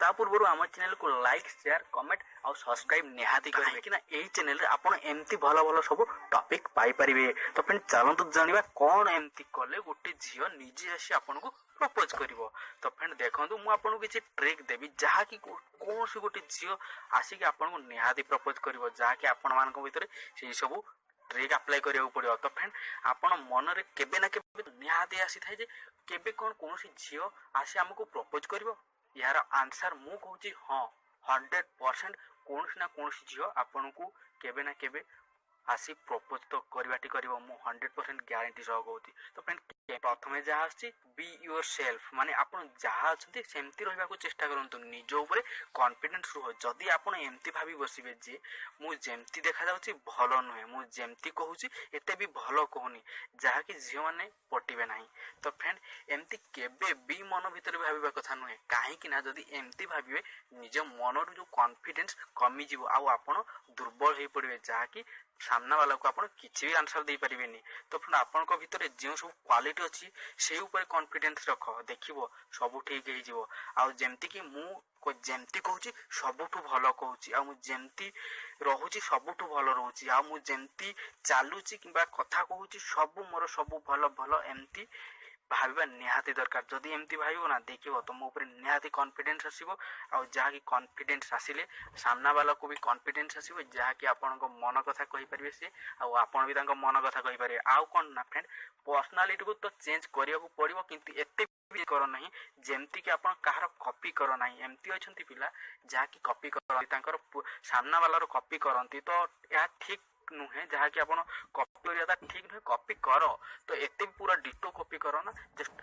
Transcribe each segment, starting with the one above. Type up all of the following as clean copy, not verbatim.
ता पूर्व आम चैनल को लाइक शेयर कमेंट और सब्सक्राइब निहाती करेंगे कि ना यही चैनल रे आपण एमती भल भल सब टॉपिक पाई परिबे। तो फ्रेंड चलंतु जानिबा कोन एमती कले गोटे झियो निजे आसी आपन को प्रपोज करिवो। तो फ्रेंड देखंतु मु आपन को किछि ट्रिक देबी जहा कि कोन से गोटे झियो आसी कि आपन को निहाती प्रपोज करिवो, जहा कि आपन मान को भीतर सेही सब ट्रिक अप्लाई करिया पड़ियो। तो फ्रेंड आपण मन रे केबे ना केबे निहाती आसी थाए जे केबे कोन सी झियो आसी हमको प्रपोज करिवो। यार आंसर मु कहूची हाँ 100% कौन ना कौन झील आपन को केबे ना केबे आसी प्रपोज तो करवाटी करिवो मु 100% ग्यारंटी सह कहूची। तो फ्रेंड प्रथमे जहा आछि बी योर सेल्फ माने आपन जहा अछंती सेमती रहबा को चेष्टा करंतु, निज ऊपर कॉन्फिडेंस रहो। जदी आपन एमती भाबी बसिबे जे मु जेमती देखा जाउची भलो नहे, मु जेमती कहूची एते भी भलो कहूनी, जहा कि झियो माने पटिबे नाही। तो फ्रेंड एमती केबे भी मन भीतर भाबिबा कथा नहे, काहे कि ना जदी एमती भाबिबे निज मनर जो कॉन्फिडेंस कमी जीवो आ आपन दुर्बल होई पड़िबे, जहा कि सामना वाला को आपण किछि भी आंसर दे परिबेनी। तो फ्रेंड आपन को भीतर जे सब क्वालिटी अछि से ऊपर कॉन्फिडेंस रखो, देखिबो सब ठीक हे जीवो। आ जेमती कि मु को जेमती कहूची सबुठु भलो कहूची, आ मु जेमती रहुची सबुठु भलो रहूची, आ मु जेमती चालूची किबा कथा कहूची सब मोर सब भलो भलो एमती भाविबा निहाती दरकार। जदि एमती भाविबो ना देखिबो तो मो ऊपर निहाती कॉन्फिडेंस आसीबो, आ जहा कि कॉन्फिडेंस आसिले सामना वाला को भी कॉन्फिडेंस आसीबो, जहा कि आपन को मन कथा कहि परिबे से आ आपन भी तांको मन कथा कहि परिबे। आ कोन ना फ्रेंड पर्सनालिटी को तो चेंज करिया को पड़िबो, किंतु एते भी करो नहीं जेमती कि आपन काहर कॉपी करो नहीं। एमती अछंती पिला जहा कि कॉपी करंती तांकर सामना वाला रो कॉपी करंती, तो या ठीक नुहे, जहा कि आपन कॉपी करिया ठीक नुहे। कॉपी करो तो एते पूरा डिटो कॉपी करो ना, जस्ट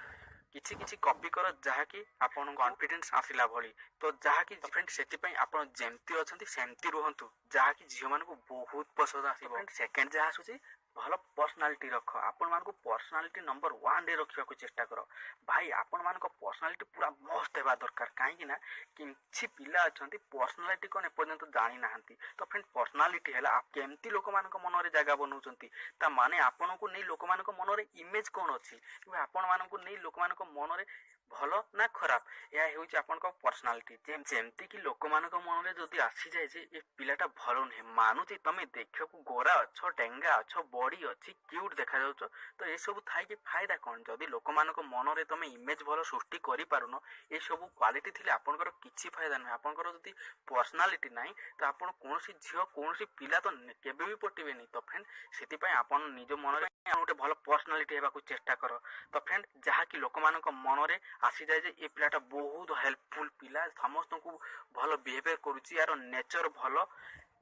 किछि किछि कॉपी करो जहा कि आपन कॉन्फिडेंस आसिला भली। तो जहा कि फ्रेंड सेति पई आपन जेमती अछंती सेमती रहंतु, जहा कि झियो मान को बहुत पसंद आसीबो। फ्रेंड सेकंड जहा आसुची भलो पर्सनालिटी रख, आपण मान को पर्सनालिटी नंबर 1 रे रखिया को चेष्टा करो। भाई आपण मान को पर्सनालिटी पूरा मस्त हेबा दरकार, काहे कि ना किछि पिला अछंती पर्सनालिटी कोन एपर्यंत जानि नाहंती। तो फ्रेंड पर्सनालिटी हेला आप केमती लोक मान को मन रे जगह बनौचंती, ता माने आपण को नै लोक मान को मन रे इमेज कोन अछि, कि आपण मान को नै लोक मान को मन रे भलो ना खराब, या हेउची आपण को पर्सनालिटी। जेमती कि लोक मान को मन रे जदी आसी जाय जे ए पिलाटा भलो नै मानुची, तमे देखियो को गोरा अछो डेंगा अछो बॉडी अछि क्यूट देखा जाउछो, तो ए सब थाई कि फायदा कोन। जदी लोक मान को मन रे तमे इमेज भलो सृष्टि करि पारुनो, ए सब क्वालिटी थिले आपनकर किछि फायदा नै। आपनकर जदी पर्सनालिटी नाही तो आपण कोनोसी झियो कोनोसी पिला तो केबे भी पटिबे नै। तो फ्रेंड सेति पय आपण निज मन रे गोटे भलो पर्सनालिटी हेबा को चेष्टा करो। तो फ्रेंड जहा कि लोक मान को मन रे आसी जाय जे ए पिलाटा बहुत हेल्पफुल पिला, समस्त को भलो बिहेवियर करूची, यार नेचर भलो,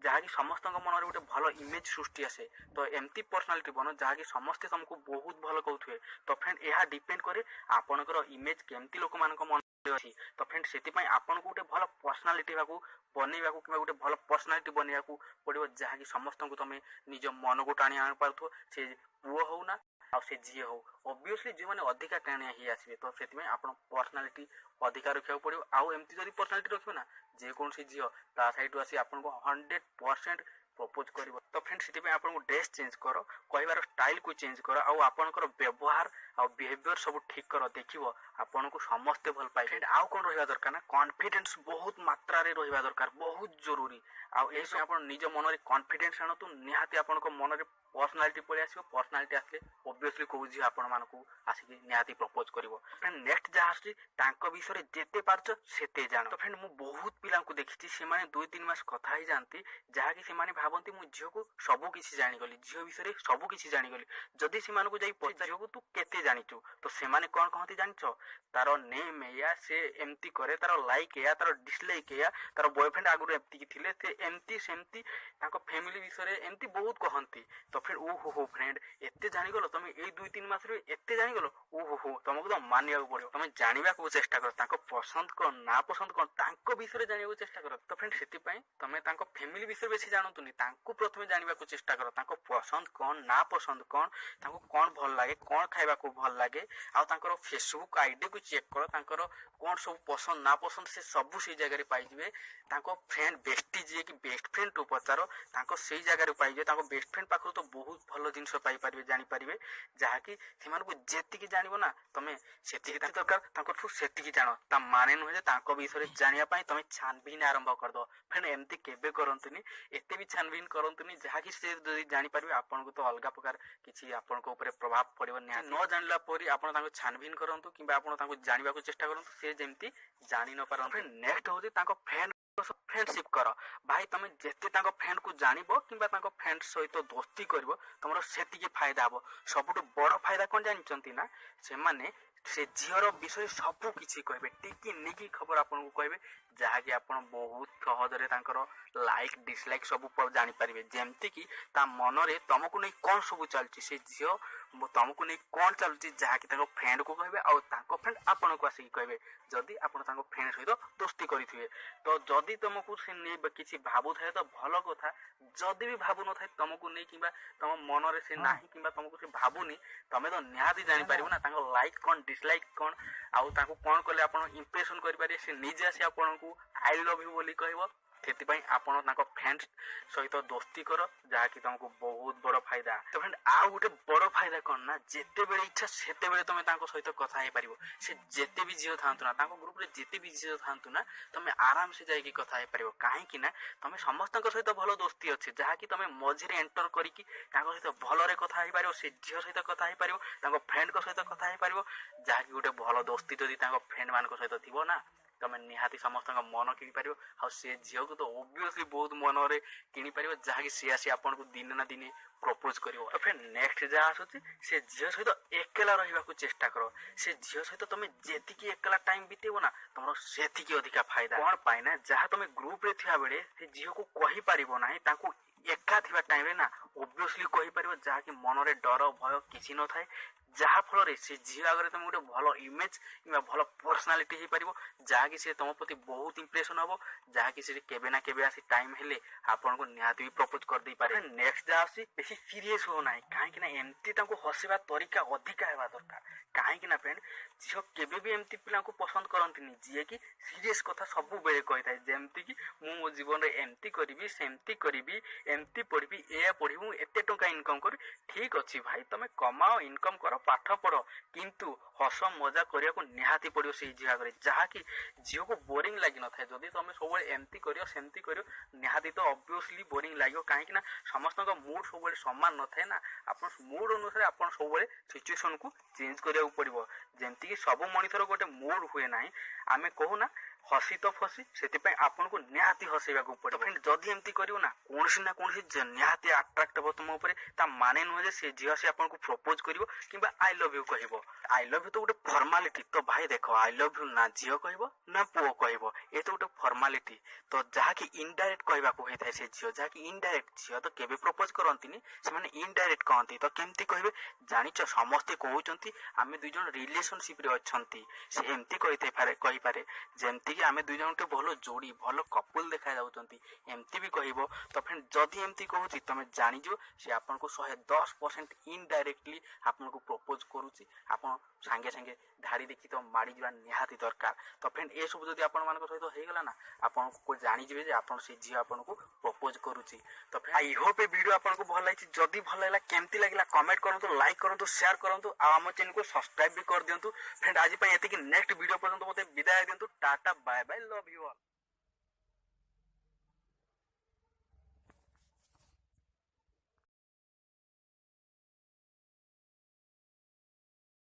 जहा कि समस्त मन रे गोटे भलो इमेज सृष्टि आसे। तो एमती पर्सनालिटी बनो जहा कि समस्त तुमको बहुत भलो कहउथुए। तो फ्रेंड एहा डिपेंड करे आपनकर इमेज केमती लोक मान को मन अछि। तो फ्रेंड सेति पय आपन को गोटे भलो पर्सनालिटी बाकू बनेबा को किबा गोटे भलो पर्सनालिटी बनेबा को पड़िबो, जहा कि समस्त को तमे निज मन को टाणी आन पारथो, से पुओ हो ना आ से झियो हो। ऑब्वियसली जे माने अधिका टाणी ही आसीबे, तो सेति पय आपन पर्सनालिटी अधिका रखिया पड़िबो। आ एमती जदी पर्सनालिटी रखिबो ना जे कोन से झियो ता साइड आसी आपन को 100% प्रपोज करिवो। तो फ्रेंड सेति पय आपन को ड्रेस चेंज करो, कहबार स्टाइल को चेंज करो, आ आपनकर व्यवहार आ बिहेवियर सब ठीक करो, देखिवो आपन को समस्त भल पाइ। फ्रेंड आ कोन रहबा दरकार ना कॉन्फिडेंस बहुत मात्रा रे रहबा दरकार, बहुत जरूरी। आ ए से आपन निज मन रे कॉन्फिडेंस आनो तो निहाती आपन को मन रे पर्सनालिटी पळे आसीबो। पर्सनालिटी आसले ऑब्वियसली को बुझी आपन मान को आसी निहाती प्रपोज करिवो। फ्रेंड नेक्स्ट जा आसी तांको विषय रे जेते पारछ सेते जानो। तो फ्रेंड मु बहुत पिला को देखिछि से माने 2-3 मास कथा ही जानती, जहा कि से माने भाबंती मु झियो को सब किछि जानि गली, झियो विषय रे सब किछि जानि गली। जदी से मान को जाई पचारियो को तू केते जानिचु, तो से माने कोन कहंती जानिछो तारो नेम या से एमती करे, तारो लाइक या तारो डिसलाइक या तारो बॉयफ्रेंड आगुर एमती कि थिले से एमती सेमती ताको फैमिली विषय रे एमती बहुत कहंती। तो फिर ओ हो फ्रेंड एते जानि गलो तमे ए 2-3 मास रे एते जानि गलो, ओ हो तुमको तो मानिया को पड़ियो। तमे जानिबा को चेष्टा करो, ताको पसंद कोन ना पसंद कोन ताको विषय रे जानिबा को चेष्टा करो। तो फ्रेंड सेति पय तमे ताको फैमिली विषय बेसी जानतुनी, ताको प्रथमे जानिबा को चेष्टा करो, ताको पसंद कोन ना पसंद कोन, ताको कोन भल लागे, कोन खाइबा को भल लागे, आ तांकर फेसबुक आईडी को चेक करो, तांकर कोन सब पसंद ना पसंद से सब से जगह रे पाइ जिवे। ताको फ्रेंड बेस्टी जे कि बेस्ट फ्रेंड तो पचारो, ताको सेही जगह रे पाइ जे, ताको बेस्ट फ्रेंड पाखरो तो बहुत भल जिनस पाइपर जानीपारे जहाँकि से जेतिकी जान ना तुम से दरकार से जान ता माने नुहे विषय जानापी तुम छानबीन आरंभ करद फ्रेंड एमती केबे करंतुनी एते भी छानबीन करंतुनी जहाँकि से जदि जानीपारे आपन को तो अलग प्रकार किसी आपन को ऊपर प्रभाव पड़ो न जानला पर आपन छानबीन करंतु किंबा आपन जानवा चेष्टा करंतु से जेमती जानी न पारंतु नेक्स्ट होची फ्रेंड फ्रेंडशिप कर भाई तुम जेते फ्रेंड को जानब कि फ्रेंड सहित दोस्ती कर तुम से फायदा हम सबुठ बड़ फायदा कौन जानते ना से झीर विषय सबू किसी कहे टिकी निकी खबर आपन को कहे जहाँकि आप बहुत सहजरे लाइक डिसलाइक सब जानीपारे जमती कि मन में तुमको नहीं कौन सब चलती से झी तुमको नहीं कौन चलती जहाँकि फ्रेंड को कहे आउ फ्रेंड आपन को आसिक कहे जदि आप फ्रेंड सहित दोस्ती करेंगे तो जदि तुमको से नहीं किसी भावु थाए तो भल कथा जदि भी भावु न था तुमको नहीं कि तुम मन में से ना कि तुमको से भावुनी तुम तो निहाती जानीपार ना लाइक कौन डिसलाइक कौन आउ कौन कले आप इम्प्रेशन करें से निजे आसी आपन को आई लव यू बोली कह आपण फ्रेंड सहित दोस्ती कर जहाँकि तुमको बहुत बड़ फायदा तो फ्रेंड आउ गोटे बड़ फायदा कौन ना जिते बड़े इच्छा सेते बड़े तुम सहित कथा हो पार से जिते भी झील था ना ग्रुप रे जिते भी झील था ना तुम आराम से जाकि कथा हो पार कहीं तुम समस्त सहित भल दोस्ती अच्छे जहाँकि तुम मझे एंटर करके सहित भलरे कथा हो पार से झील सहित कथा हो पार फ्रेंड सहित कथा हो पार जहाँकि गोटे भल दोस्ती जदि फ्रेंड मान सहित थी ना तुम निहाती समस्त मन किनी पार से झील को तो ओबियसली बहुत मन में किनी पार जहाँकि सी आसी आपन को दिन ना दिन प्रपोज कर फिर नेक्स्ट जहाँ आसूँ से झील सहित एकला रहा चेष्टा कर से झील सहित तुम जी एकला टाइम बीतेब ना तुम से अधिका फायदा कौन पाए ना जहाँ तुम ग्रुप रे थिया बेले से झील को कही पार ना एका थिबा टाइम रे ना ओबियसली कही पार जहाँकि मन में डर भय किसी न थाए जहाँ फल से झील आगे तुम गोटे भल इमेज कि भल पर्सनालीटी हो पार जहाँकि से तुम प्रति बहुत इम्प्रेशन हम जहाँकि से केबे ना केबे आसी टाइम हेले आपन को निहाती भी प्रपोज कर दे पारे नेक्स्ट जहाँ आसी बेसी सीरियस हो ना कहीं एमती हसवा तरीका अधिका हेबा दरकार कहीं फ्रेंड झील केबे भी एमती पिला को पसंद करंती जी कि सीरियस कथा सब बेले कही था जमती कि मो जीवन में एमती करी सेमती करी एमती पढ़ी ए पढ़ी एते टंका इनकम करी ठीक अच्छी भाई तुम कमाओ इनकम कर पाठ पढ़ किंतु हस मजा करने को निहाती पड़ो से झील आगे जहाँकि झील को बोरिंग लगी न था जदि तुम सब एमती कर सेमती कर निहाती तो ऑब्वियसली बोरिंग लगे कहीं समस्त मूड सब सामान न थाए ना आप मूड अनुसार आप सब सिचुएसन को चेंज करा पड़ो जमती कि सब मनिषर गोटे मूड हुए ना आम कहूना हसी तो फसी से आपन को निहाती हसैवा पड़े फ्रेंड जदि एमती करियो ना कौन निहाती अट्राक्ट हम तुम ऊपर माने नुहे से झील से आपन को प्रपोज करिवो किंबा आई लव यू कहबो आई लव यू तो गोटे फॉर्मालिटी तो भाई देख आई लव यू ना झील कहबो ना पुओ कहबो ये तो गोटे फॉर्मालिटी तो जहाँकि इनडायरेक्ट कहवा को होता है से झील जहाँकि इनडायरेक्ट झील तो केबे प्रपोज करंतिनी से माने इनडायरेक्ट कहती तो केमती कहबे जानिच समस्ते कहउचंती आमे दुई जन रिलेशनशिप रे अछंती से एमती कहि पारे जेमती कि आमे दुई जन के भलो जोड़ी भलो कपल देखा जाउचंती एमती भी कहबो तो फ्रेंड जदि एमती कहउची तमे जानि जो से आपन को 110% इनडायरेक्टली आपन को प्रपोज करूची आपन संगे संगे धाड़ी देखी तो माड़ी जीवा निहाती दरकार तो फ्रेंड ए सब जदि आपन मानको सहित हे गला ना आपन को जानि जेबे जे आपन से झी आपन को प्रपोज करूची तो friend I hope A video आपन को भल लागिची जदि भल लागला केमती लागला कमेंट करंतु लाइक करंतु शेयर करंतु आ हम चैनल को सब्सक्राइब भी कर दियंतु फ्रेंड आज पय एति कि नेक्स्ट वीडियो पर्यंत मते विदाय दियंतु tata bye bye love you all.